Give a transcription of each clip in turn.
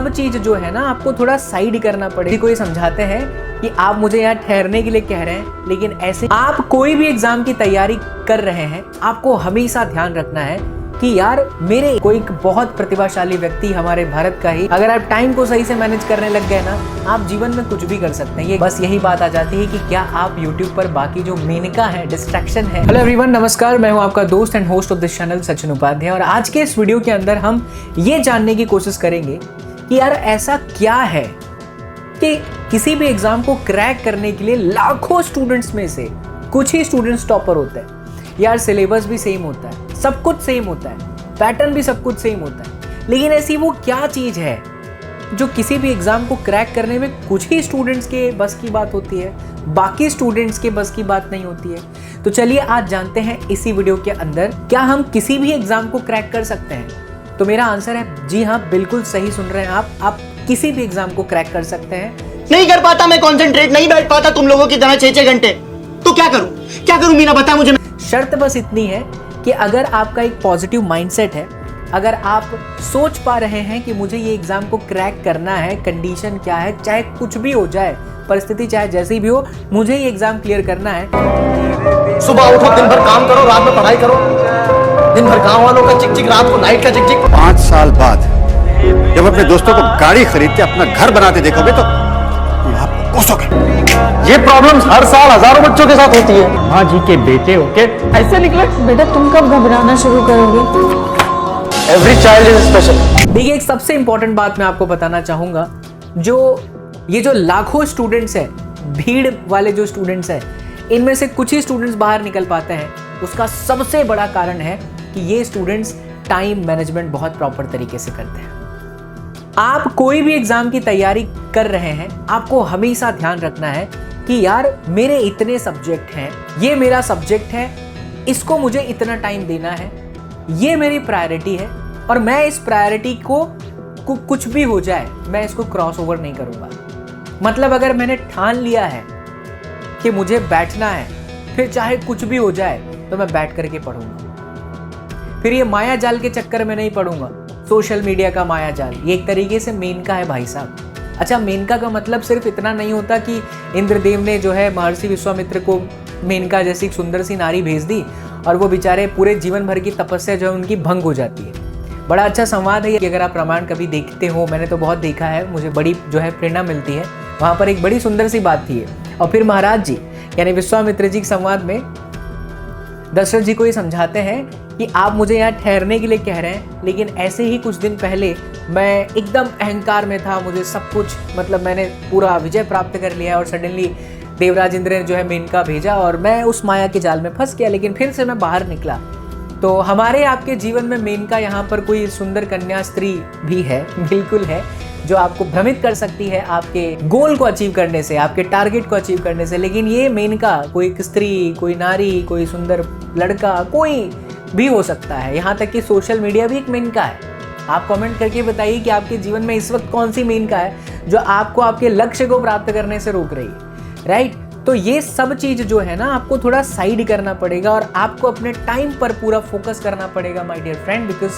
सब चीज जो है ना आपको थोड़ा साइड करना पड़ेगा। कोई समझाते हैं कि आप मुझे यहाँ ठहरने के लिए कह रहे हैं, लेकिन ऐसे आप कोई भी एग्जाम की तैयारी कर रहे हैं, आपको हमेशा ध्यान रखना है कि यार मेरे कोई बहुत प्रतिभाशाली व्यक्ति हमारे भारत का ही, अगर आप टाइम को सही से मैनेज करने लग गए ना, आप जीवन में कुछ भी कर सकते हैं। ये बस यही बात आ जाती है कि क्या आप YouTube पर बाकी जो मेनका है, डिस्ट्रैक्शन है। हेलो एवरीवन, नमस्कार, मैं हूं आपका दोस्त and host of this channel Sachin Upadhyay. और आज के इस वीडियो के अंदर हम ये जानने की कोशिश करेंगे कि यार ऐसा क्या है कि किसी भी एग्जाम को क्रैक करने के लिए लाखों स्टूडेंट्स में से कुछ ही स्टूडेंट्स टॉपर होते हैं। यार सिलेबस भी सेम होता है, सब कुछ सेम होता है, पैटर्न भी सब कुछ सेम होता है, लेकिन ऐसी वो क्या चीज़ है जो किसी भी एग्जाम को क्रैक करने में कुछ ही स्टूडेंट्स के बस की बात होती है, बाकी स्टूडेंट्स के बस की बात नहीं होती है। तो चलिए आज जानते हैं इसी वीडियो के अंदर, क्या हम किसी भी एग्जाम को क्रैक कर सकते हैं? तो मेरा आंसर है जी हाँ, बिल्कुल सही सुन रहे हैं आप किसी भी एग्जाम को क्रैक कर सकते हैं। नहीं कर पाता मैं, कॉन्सेंट्रेट नहीं बैठ पाता तुम लोगों की तरह 6-6 घंटे, तो क्या करूं मीना, बता मुझे। शर्त बस इतनी है कि अगर आपका एक पॉजिटिव माइंडसेट है, अगर आप सोच पा रहे हैं कि मुझे ये एग्जाम को क्रैक करना है, कंडीशन क्या है, चाहे कुछ भी हो जाए, परिस्थिति चाहे जैसी भी हो, मुझे ये एग्जाम क्लियर करना है। सुबह उठो, दिन भर काम करो, रात में पढ़ाई करो, दिन भर गांव वालों का चिक-चिक, रात को नाइट का चिक-चिक। 5 साल बाद जब अपने दोस्तों को गाड़ी खरीदते अपना घर बनाते देखोगे तो आप कोसोगे। ये प्रॉब्लम्स हर साल हजारों बच्चों के साथ होती है। माँ जी के बेटे होके ऐसे निकले। बेटा तुम कब घबराना शुरू करोगे? Every child is special. देखिए, एक सबसे इंपॉर्टेंट बात मैं आपको बताना चाहूंगा, जो लाखों स्टूडेंट्स हैं, भीड़ वाले जो स्टूडेंट्स हैं, इनमें से कुछ ही स्टूडेंट्स बाहर निकल पाते हैं। उसका सबसे बड़ा कारण है कि ये स्टूडेंट्स टाइम मैनेजमेंट बहुत प्रॉपर तरीके से करते हैं। आप कोई भी एग्जाम की तैयारी कर रहे हैं, आपको हमेशा ध्यान रखना है कि यार मेरे इतने सब्जेक्ट हैं, ये मेरा सब्जेक्ट है, इसको मुझे इतना टाइम देना है, ये मेरी प्रायोरिटी है, और मैं इस प्रायोरिटी को कुछ भी हो जाए मैं इसको क्रॉस ओवर नहीं करूंगा। मतलब अगर मैंने ठान लिया है कि मुझे बैठना है, फिर चाहे कुछ भी हो जाए तो मैं बैठ करके पढ़ूंगा। फिर ये माया जाल के चक्कर में नहीं पढ़ूंगा, सोशल मीडिया का माया जाल, ये एक तरीके से मेनका है भाई साहब। अच्छा, मेनका का मतलब सिर्फ इतना नहीं होता कि इंद्रदेव ने जो है महर्षि विश्वामित्र को मेनका जैसी एक सुंदर सी नारी भेज दी और वो बेचारे पूरे जीवन भर की तपस्या जो है उनकी भंग हो जाती है। बड़ा अच्छा संवाद है ये, अगर आप रामायण कभी देखते हो, मैंने तो बहुत देखा है, मुझे बड़ी जो है प्रेरणा मिलती है। वहाँ पर एक बड़ी सुंदर सी बात थी। और फिर महाराज जी यानी विश्वामित्र जी के संवाद में दशरथ जी को ये समझाते हैं कि आप मुझे यहाँ ठहरने के लिए कह रहे हैं, लेकिन ऐसे ही कुछ दिन पहले मैं एकदम अहंकार में था, मुझे सब कुछ, मतलब मैंने पूरा विजय प्राप्त कर लिया, और सडनली देवराज इंद्र ने जो है मेनका भेजा और मैं उस माया के जाल में फंस गया, लेकिन फिर से मैं बाहर निकला। तो हमारे आपके जीवन में मेनका यहाँ पर कोई सुंदर कन्या स्त्री भी है, बिल्कुल है, जो आपको भ्रमित कर सकती है आपके गोल को अचीव करने से, आपके टारगेट को अचीव करने से। लेकिन ये मेनका कोई स्त्री, कोई नारी, कोई सुंदर लड़का, कोई भी हो सकता है। यहाँ तक कि सोशल मीडिया भी एक मेनका है। आप कमेंट करके बताइए कि आपके जीवन में इस वक्त कौन सी मेनका है जो आपको आपके लक्ष्य को प्राप्त करने से रोक रही है, राइट? तो ये सब चीज जो है ना आपको थोड़ा साइड करना पड़ेगा और आपको अपने टाइम पर पूरा फोकस करना पड़ेगा my dear friend, because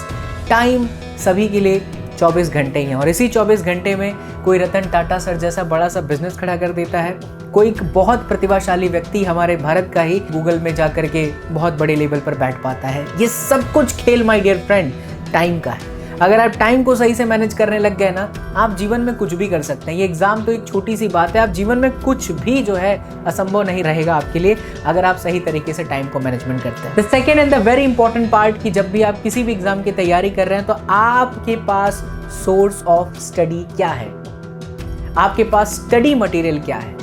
time सभी के लिए 24 घंटे ही हैं, और इसी 24 घंटे में कोई रतन टाटा सर जैसा बड़ा सा बिजनेस खड़ा कर देता है, कोई बहुत प्रतिभाशाली व्यक्ति हमारे भारत का ही गूगल में जा करके बहुत बड़े लेवल पर बैठ पाता है। ये सब कुछ खेल माय डियर फ्रेंड टाइम का है। अगर आप टाइम को सही से मैनेज करने लग गए ना, आप जीवन में कुछ भी कर सकते हैं। ये एग्जाम तो एक छोटी सी बात है, आप जीवन में कुछ भी जो है असंभव नहीं रहेगा आपके लिए, अगर आप सही तरीके से टाइम को मैनेजमेंट करते हैं। The second and the very important part कि जब भी आप किसी भी एग्जाम की तैयारी कर रहे हैं, तो आपके पास सोर्स ऑफ स्टडी क्या है, आपके पास स्टडी मटेरियल क्या है,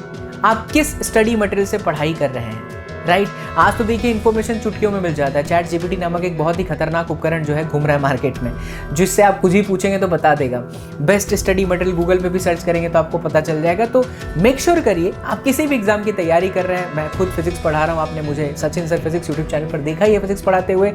आप किस स्टडी मटेरियल से पढ़ाई कर रहे हैं, राइट? आज तो देखिए इन्फॉर्मेशन चुटकियों में मिल जाता है। चैट जीपीटी नामक एक बहुत ही खतरनाक उपकरण जो है घूम रहा है मार्केट में, जिससे आप कुछ भी पूछेंगे तो बता देगा। बेस्ट स्टडी मटेरियल गूगल पे भी सर्च करेंगे तो आपको पता चल जाएगा। तो मेक श्योर करिए आप किसी भी एग्जाम की तैयारी कर रहे हैं। मैं खुद फिजिक्स पढ़ा रहा हूँ, आपने मुझे Sachin sir physics YouTube channel पर देखा ही है फिजिक्स पढ़ाते हुए।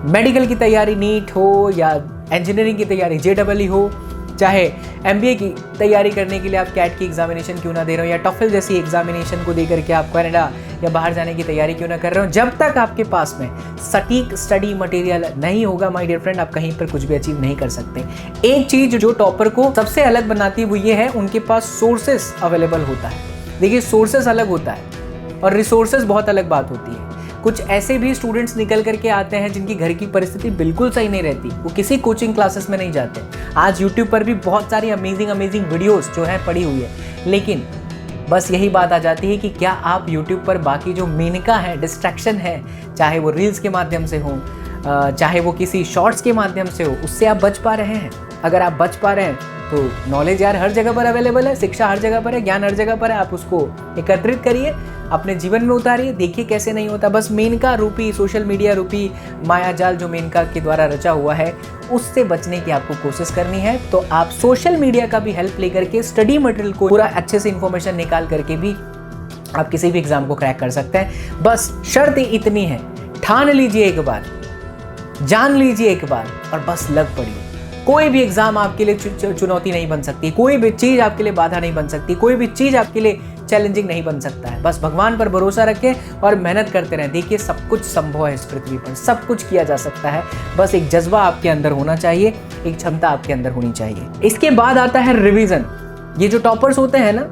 मेडिकल की तैयारी नीट हो या इंजीनियरिंग की तैयारी JEE हो, चाहे MBA की तैयारी करने के लिए आप कैट की एग्जामिनेशन क्यों ना दे रहे हो, या टॉफल जैसी एग्जामिनेशन को दे करके आप कनाडा या बाहर जाने की तैयारी क्यों ना कर रहे हो, जब तक आपके पास में सटीक स्टडी मटेरियल नहीं होगा माय डियर फ्रेंड, आप कहीं पर कुछ भी अचीव नहीं कर सकते। एक चीज जो टॉपर को सबसे अलग बनाती है वो ये है, उनके पास सोर्सेस अवेलेबल होता है। देखिए, सोर्सेस अलग होता है और रिसोर्सेज बहुत अलग बात होती है। कुछ ऐसे भी स्टूडेंट्स निकल करके आते हैं जिनकी घर की परिस्थिति बिल्कुल सही नहीं रहती, वो किसी कोचिंग क्लासेस में नहीं जाते। आज यूट्यूब पर भी बहुत सारी अमेजिंग वीडियोस जो है पड़ी हुई है, लेकिन बस यही बात आ जाती है कि क्या आप यूट्यूब पर बाकी जो मेनका है, डिस्ट्रैक्शन है, चाहे वो रील्स के माध्यम से हो, चाहे वो किसी शॉर्ट्स के माध्यम से हो, उससे आप बच पा रहे हैं? अगर आप बच पा रहे हैं तो नॉलेज यार हर जगह पर अवेलेबल है, शिक्षा हर जगह पर है, ज्ञान हर जगह पर है। आप उसको एकत्रित करिए, अपने जीवन में उतारिए, देखिए कैसे नहीं होता। बस मेनका रूपी, सोशल मीडिया रूपी मायाजाल जो मेनका के द्वारा रचा हुआ है, उससे बचने की आपको कोशिश करनी है। तो आप सोशल मीडिया का भी हेल्प लेकर के स्टडी मटेरियल को पूरा अच्छे से इंफॉर्मेशन निकाल करके भी आप किसी भी एग्जाम को क्रैक कर सकते हैं। बस शर्त इतनी है, ठान लीजिए एक बार, जान लीजिए एक बार और बस लग पड़िए। कोई भी एग्जाम आपके लिए चुनौती नहीं बन सकती, कोई भी चीज़ आपके लिए बाधा नहीं बन सकती, कोई भी चीज़ आपके लिए चैलेंजिंग नहीं बन सकता है। बस भगवान पर भरोसा रखें और मेहनत करते रहें। देखिए, सब कुछ संभव है इस पृथ्वी पर, सब कुछ किया जा सकता है। बस एक जज्बा आपके अंदर होना चाहिए, एक क्षमता आपके अंदर होनी चाहिए। इसके बाद आता है रिवीजन। ये जो टॉपर्स होते हैं ना,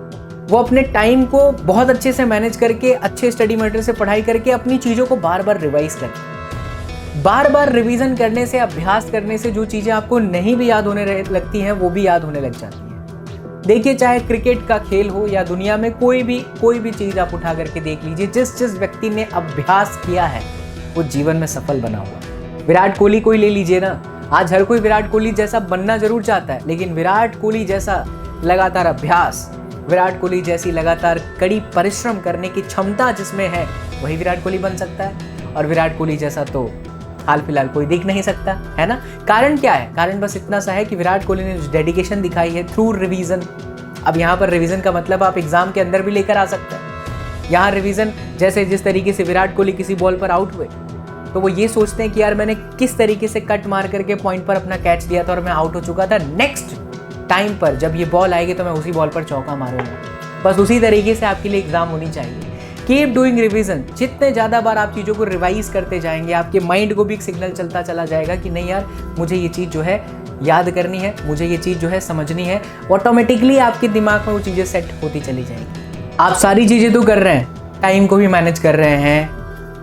वो अपने टाइम को बहुत अच्छे से मैनेज करके, अच्छे स्टडी मटेरियल से पढ़ाई करके अपनी चीज़ों को बार बार रिवाइज करते हैं। बार बार रिवीजन करने से, अभ्यास करने से जो चीज़ें आपको नहीं भी याद होने लगती हैं, वो भी याद होने लग जाती हैं। देखिए, चाहे क्रिकेट का खेल हो या दुनिया में कोई भी चीज़ आप उठा करके देख लीजिए, जिस व्यक्ति ने अभ्यास किया है वो जीवन में सफल बना हुआ है। विराट कोहली को ही ले लीजिए ना, आज हर कोई विराट कोहली जैसा बनना जरूर चाहता है, लेकिन विराट कोहली जैसा लगातार अभ्यास, विराट कोहली जैसी लगातार कड़ी परिश्रम करने की क्षमता जिसमें है, वही विराट कोहली बन सकता है। और विराट कोहली जैसा तो हाल फिलहाल कोई दिख नहीं सकता है ना। कारण क्या है? कारण बस इतना सा है कि विराट कोहली ने डेडिकेशन दिखाई है थ्रू रिवीजन। अब यहाँ पर रिवीजन का मतलब आप एग्जाम के अंदर भी लेकर आ सकते हैं। यहाँ रिवीजन जैसे जिस तरीके से विराट कोहली किसी बॉल पर आउट हुए, तो वो ये सोचते हैं कि यार मैंने किस तरीके से कट मार करके पॉइंट पर अपना कैच दिया था और मैं आउट हो चुका था, नेक्स्ट टाइम पर जब ये बॉल आएगी तो मैं उसी बॉल पर चौका मारूंगा। बस उसी तरीके से आपके लिए एग्जाम होनी चाहिए। Keep doing revision. जितने ज़्यादा बार आप चीज़ों को रिवाइज करते जाएंगे, आपके माइंड को भी एक सिग्नल चलता चला जाएगा कि नहीं यार, मुझे ये चीज़ जो है याद करनी है, मुझे ये चीज़ जो है समझनी है। ऑटोमेटिकली आपके दिमाग में वो चीज़ें सेट होती चली जाएंगी। आप सारी चीज़ें तो कर रहे हैं, टाइम को भी मैनेज कर रहे हैं,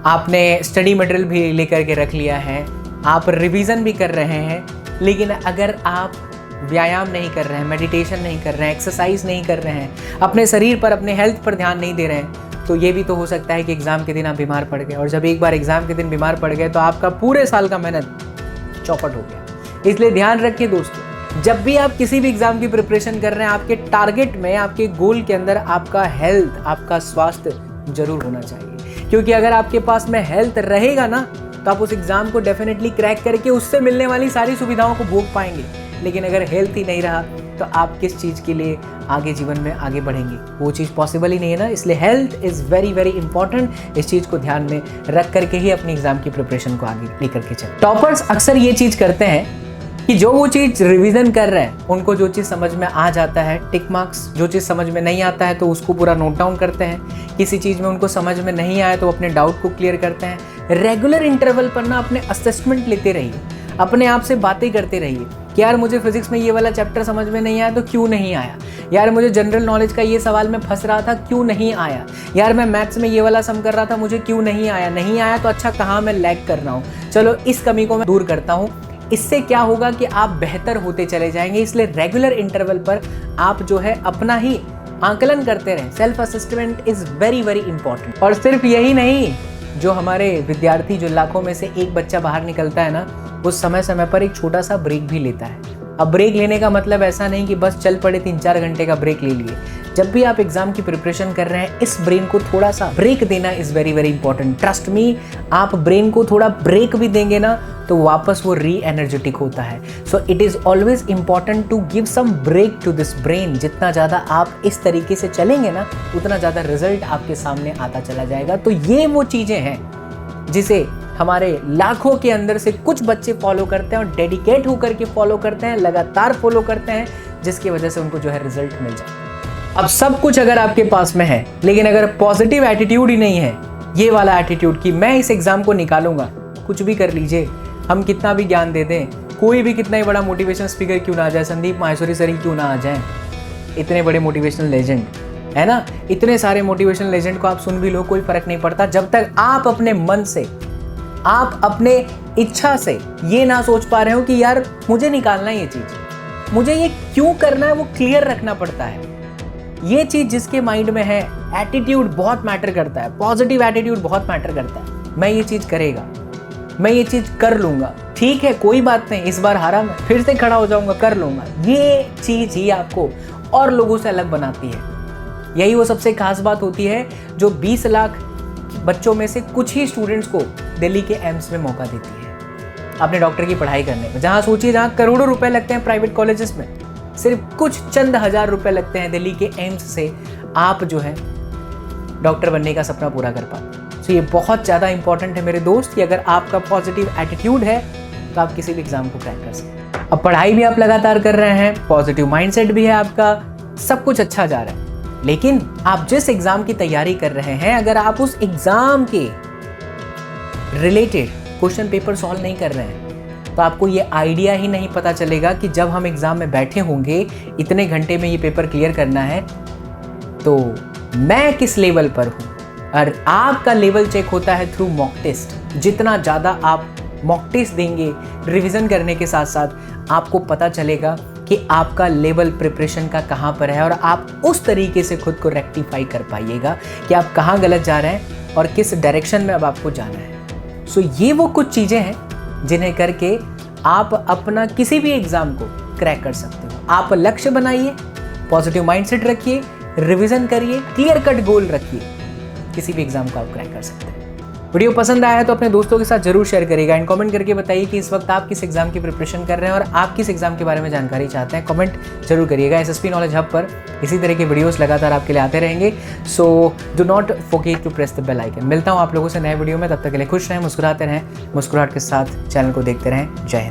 आपने स्टडी मटेरियल भी लेकर के रख लिया है, आप रिवीजन भी कर रहे हैं, लेकिन अगर आप व्यायाम नहीं कर रहे हैं, मेडिटेशन नहीं कर रहे हैं, एक्सरसाइज नहीं कर रहे हैं, अपने शरीर पर, अपने हेल्थ पर ध्यान नहीं दे रहे हैं, तो ये भी तो हो सकता है कि एग्ज़ाम के दिन आप बीमार पड़ गए। और जब एक बार एग्ज़ाम के दिन बीमार पड़ गए तो आपका पूरे साल का मेहनत चौपट हो गया। इसलिए ध्यान रखिए दोस्तों, जब भी आप किसी भी एग्ज़ाम की प्रिपरेशन कर रहे हैं, आपके टारगेट में, आपके गोल के अंदर आपका हेल्थ, आपका स्वास्थ्य जरूर होना चाहिए। क्योंकि अगर आपके पास में हेल्थ रहेगा ना, तो आप उस एग्ज़ाम को डेफिनेटली क्रैक करके उससे मिलने वाली सारी सुविधाओं को भोग पाएंगे। लेकिन अगर हेल्थ ही नहीं रहा तो आप किस चीज़ के लिए आगे जीवन में आगे बढ़ेंगे? वो चीज़ पॉसिबल ही नहीं है ना। इसलिए health is very very important. इस चीज़ को ध्यान में रख करके ही अपनी एग्जाम की प्रिपरेशन को आगे लेकर के चलें। टॉपर्स अक्सर ये चीज़ करते हैं कि जो वो चीज़ रिवीजन कर रहे हैं, उनको जो चीज़ समझ में आ जाता है टिक मार्क्स, जो चीज़ समझ में नहीं आता है तो उसको पूरा नोट डाउन करते हैं, किसी चीज़ में उनको समझ में नहीं आया तो अपने डाउट को क्लियर करते हैं। रेगुलर इंटरवल पर ना अपने असेसमेंट लेते रहिए, अपने आप से बातें करते रहिए कि यार मुझे फिजिक्स में ये वाला चैप्टर समझ में नहीं आया तो क्यों नहीं आया, यार मुझे जनरल नॉलेज का ये सवाल में फंस रहा था क्यों नहीं आया, यार मैं मैथ्स में ये वाला सम कर रहा था मुझे क्यों नहीं आया तो अच्छा कहाँ मैं लैग कर रहा हूँ, चलो इस कमी को मैं दूर करता हूँ। इससे क्या होगा कि आप बेहतर होते चले जाएंगे। इसलिए रेगुलर इंटरवल पर आप जो है अपना ही आंकलन करते रहें। Self assessment is very very important. और सिर्फ यही नहीं, जो हमारे विद्यार्थी, जो लाखों में से एक बच्चा बाहर निकलता है ना, वो समय समय पर एक छोटा सा ब्रेक भी लेता है। अब ब्रेक लेने का मतलब ऐसा नहीं कि बस चल पड़े 3-4 घंटे का ब्रेक ले लिए। जब भी आप एग्जाम की प्रिपरेशन कर रहे हैं, इस ब्रेन को थोड़ा सा ब्रेक देना is very very important. Trust me, आप ब्रेन को थोड़ा ब्रेक भी देंगे ना तो वापस वो री एनर्जेटिक होता है। So it is always important to give some break to this brain. जितना ज़्यादा आप इस तरीके से चलेंगे ना, उतना ज़्यादा रिजल्ट आपके सामने आता चला जाएगा। तो ये वो चीज़ें हैं जिसे हमारे लाखों के अंदर से कुछ बच्चे फॉलो करते हैं और डेडिकेट होकर के फॉलो करते हैं, लगातार फॉलो करते हैं, जिसकी वजह से उनको जो है रिजल्ट मिल जाए। अब सब कुछ अगर आपके पास में है, लेकिन अगर पॉजिटिव एटीट्यूड ही नहीं है, ये वाला एटीट्यूड कि मैं इस एग्जाम को निकालूंगा, कुछ भी कर लीजिए, हम कितना भी ज्ञान दे दें, कोई भी कितना ही बड़ा मोटिवेशनल स्पीकर क्यों ना आ जाए, संदीप माहेश्वरी सर ही क्यों ना आ जाए, इतने बड़े मोटिवेशनल लेजेंड है ना, इतने सारे मोटिवेशनल लेजेंड को आप सुन भी लो, कोई फर्क नहीं पड़ता जब तक आप अपने मन से, आप अपने इच्छा से ये ना सोच पा रहे हो कि यार मुझे निकालना है ये चीज, मुझे ये क्यों करना है, वो क्लियर रखना पड़ता है। ये चीज जिसके माइंड में है, एटीट्यूड बहुत मैटर करता है, पॉजिटिव एटीट्यूड बहुत मैटर करता है। मैं ये चीज करेगा, मैं ये चीज कर लूंगा, ठीक है कोई बात नहीं, इस बार हारा मैं फिर से खड़ा हो जाऊंगा, कर लूंगा। ये चीज ही आपको और लोगों से अलग बनाती है। यही वो सबसे खास बात होती है जो 20 लाख बच्चों में से कुछ ही स्टूडेंट्स को दिल्ली के एम्स में मौका देती है अपने डॉक्टर की पढ़ाई करने में। जहाँ सोचिए, जहाँ करोड़ों रुपए लगते हैं प्राइवेट कॉलेजेस में, सिर्फ कुछ चंद हजार रुपए लगते हैं दिल्ली के एम्स से आप जो है डॉक्टर बनने का सपना पूरा कर पाते। तो ये बहुत ज़्यादा इंपॉर्टेंट है मेरे दोस्त कि अगर आपका पॉजिटिव एटीट्यूड है तो आप किसी भी एग्जाम को क्रैक कर सकते हैं। अब पढ़ाई भी आप लगातार कर रहे हैं, पॉजिटिव माइंडसेट भी है आपका, सब कुछ अच्छा जा रहा है, लेकिन आप जिस एग्जाम की तैयारी कर रहे हैं, अगर आप उस एग्जाम के रिलेटेड क्वेश्चन पेपर सॉल्व नहीं कर रहे हैं तो आपको ये आइडिया ही नहीं पता चलेगा कि जब हम एग्जाम में बैठे होंगे, इतने घंटे में ये पेपर क्लियर करना है, तो मैं किस लेवल पर हूँ। और आपका लेवल चेक होता है थ्रू मॉक टेस्ट। जितना ज़्यादा आप मॉक टेस्ट देंगे रिवीजन करने के साथ साथ, आपको पता चलेगा कि आपका लेवल प्रिपरेशन का कहाँ पर है और आप उस तरीके से खुद को रेक्टिफाई कर पाइएगा कि आप कहाँ गलत जा रहे हैं और किस डायरेक्शन में अब आपको जाना है। सो ये वो कुछ चीज़ें हैं जिन्हें करके आप अपना किसी भी एग्ज़ाम को क्रैक कर सकते हो। आप लक्ष्य बनाइए, पॉजिटिव माइंडसेट रखिए, रिवीजन करिए, क्लियर कट गोल रखिए, किसी भी एग्जाम को आप क्रैक कर सकते हैं। वीडियो पसंद आया तो अपने दोस्तों के साथ जरूर शेयर करिएगा एंड कमेंट करके बताइए कि इस वक्त आप किस एग्जाम की प्रिपरेशन कर रहे हैं और आप किस एग्जाम के बारे में जानकारी चाहते हैं। कमेंट जरूर करिएगा। एसएसपी नॉलेज हब पर इसी तरह के वीडियोस लगातार आपके लिए आते रहेंगे। So do not forget to press the bell icon. मिलता हूँ आप लोगों से नए वीडियो में, तब तक के लिए खुश रहें, मुस्कुराते रहें, मुस्कुराहट के साथ चैनल को देखते रहें। जय हिंद।